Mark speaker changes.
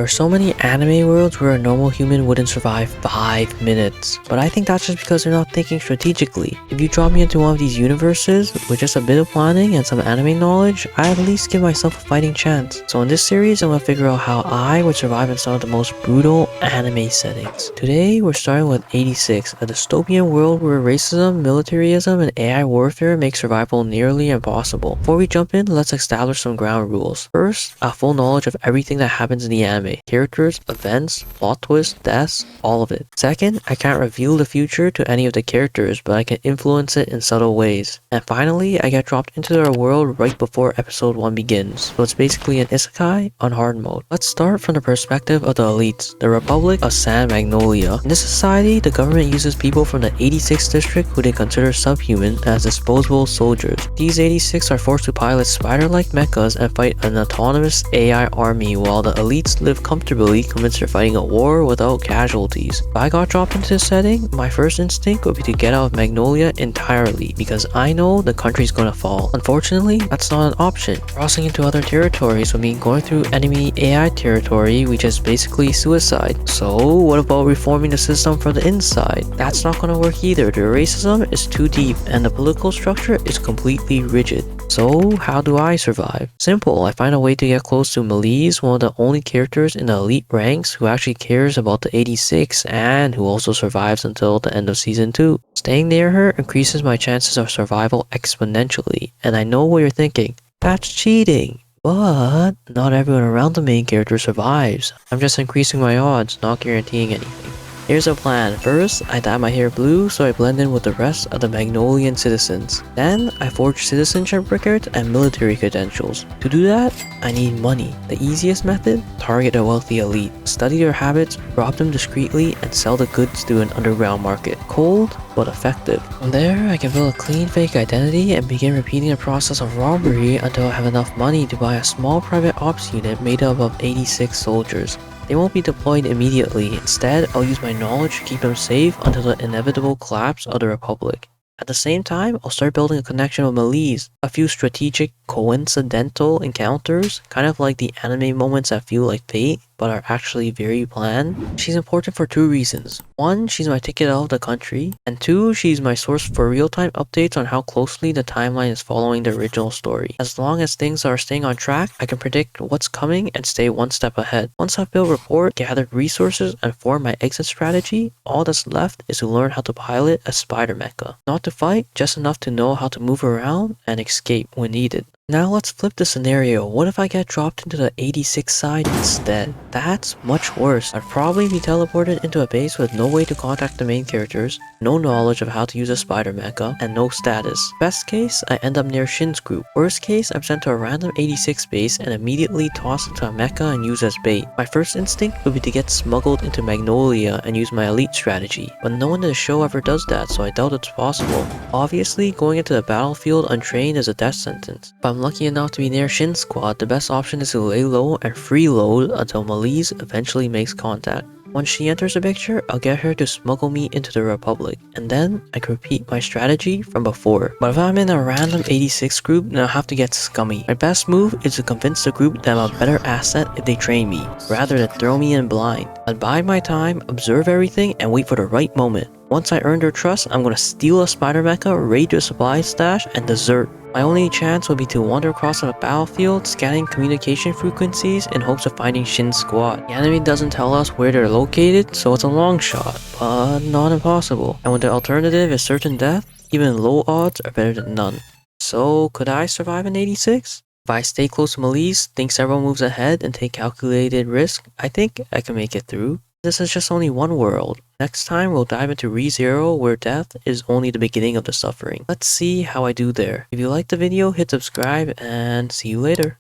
Speaker 1: There are so many anime worlds where a normal human wouldn't survive 5 minutes, but I think that's just because they're not thinking strategically. If you drop me into one of these universes with just a bit of planning and some anime knowledge, I at least give myself a fighting chance. So in this series, I'm gonna figure out how I would survive in some of the most brutal anime settings. Today, we're starting with 86, a dystopian world where racism, militarism, and AI warfare make survival nearly impossible. Before we jump in, let's establish some ground rules. First, a full knowledge of everything that happens in the anime. Characters, events, plot twists, deaths, all of it. Second, I can't reveal the future to any of the characters, but I can influence it in subtle ways. And finally, I get dropped into their world right before episode 1 begins, so it's basically an isekai on hard mode. Let's start from the perspective of the elites, the Republic of San Magnolia. In this society, the government uses people from the 86th district who they consider subhuman as disposable soldiers. These 86 are forced to pilot spider-like mechas and fight an autonomous AI army while the elites live comfortably convinced they're fighting a war without casualties. If I got dropped into this setting, my first instinct would be to get out of Magnolia entirely because I know the country's gonna fall. Unfortunately, that's not an option. Crossing into other territories would mean going through enemy AI territory, which is basically suicide. So what about reforming the system from the inside? That's not gonna work either. The racism is too deep and the political structure is completely rigid. So how do I survive? Simple, I find a way to get close to Melise, one of the only characters in the elite ranks who actually cares about the 86 and who also survives until the end of season 2. Staying near her increases my chances of survival exponentially, and I know what you're thinking, that's cheating. But not everyone around the main character survives. I'm just increasing my odds, not guaranteeing anything. Here's a plan. First, I dye my hair blue so I blend in with the rest of the Magnolian citizens. Then, I forge citizenship records and military credentials. To do that, I need money. The easiest method? Target a wealthy elite. Study their habits, rob them discreetly, and sell the goods to an underground market. Cold, but effective. From there, I can build a clean fake identity and begin repeating the process of robbery until I have enough money to buy a small private ops unit made up of 86 soldiers. They won't be deployed immediately. Instead, I'll use my knowledge to keep them safe until the inevitable collapse of the Republic. At the same time, I'll start building a connection with Melise. A few strategic, coincidental encounters, kind of like the anime moments that feel like fate, but are actually very planned. She's important for two reasons. One, she's my ticket out of the country, and two, she's my source for real-time updates on how closely the timeline is following the original story. As long as things are staying on track, I can predict what's coming and stay one step ahead. Once I've built rapport, gathered resources, and formed my exit strategy, all that's left is to learn how to pilot a spider mecha. Not to fight, just enough to know how to move around and escape when needed. Now let's flip the scenario. What if I get dropped into the 86 side instead? That's much worse. I'd probably be teleported into a base with no way to contact the main characters, no knowledge of how to use a spider mecha, and no status. Best case, I end up near Shin's group. Worst case, I'm sent to a random 86 base and immediately tossed into a mecha and used as bait. My first instinct would be to get smuggled into Magnolia and use my elite strategy, but no one in the show ever does that, so I doubt it's possible. Obviously, going into the battlefield untrained is a death sentence. If I'm lucky enough to be near Shin's squad, the best option is to lay low and freeload until Melise eventually makes contact. Once she enters the picture, I'll get her to smuggle me into the Republic, and then I can repeat my strategy from before. But if I'm in a random 86 group, then I'll have to get scummy. My best move is to convince the group that I'm a better asset if they train me, rather than throw me in blind. I'd bide my time, observe everything, and wait for the right moment. Once I earn their trust, I'm gonna steal a spider mecha, raid their supply stash, and desert. My only chance would be to wander across the battlefield, scanning communication frequencies in hopes of finding Shin's squad. The anime doesn't tell us where they're located, so it's a long shot, but not impossible. And when the alternative is certain death, even low odds are better than none. So could I survive in 86? If I stay close to Melise, think several moves ahead, and take calculated risk, I think I can make it through. This is just only one world. Next time we'll dive into Rezero, where death is only the beginning of the suffering. Let's see how I do there. If you liked the video, hit subscribe and see you later.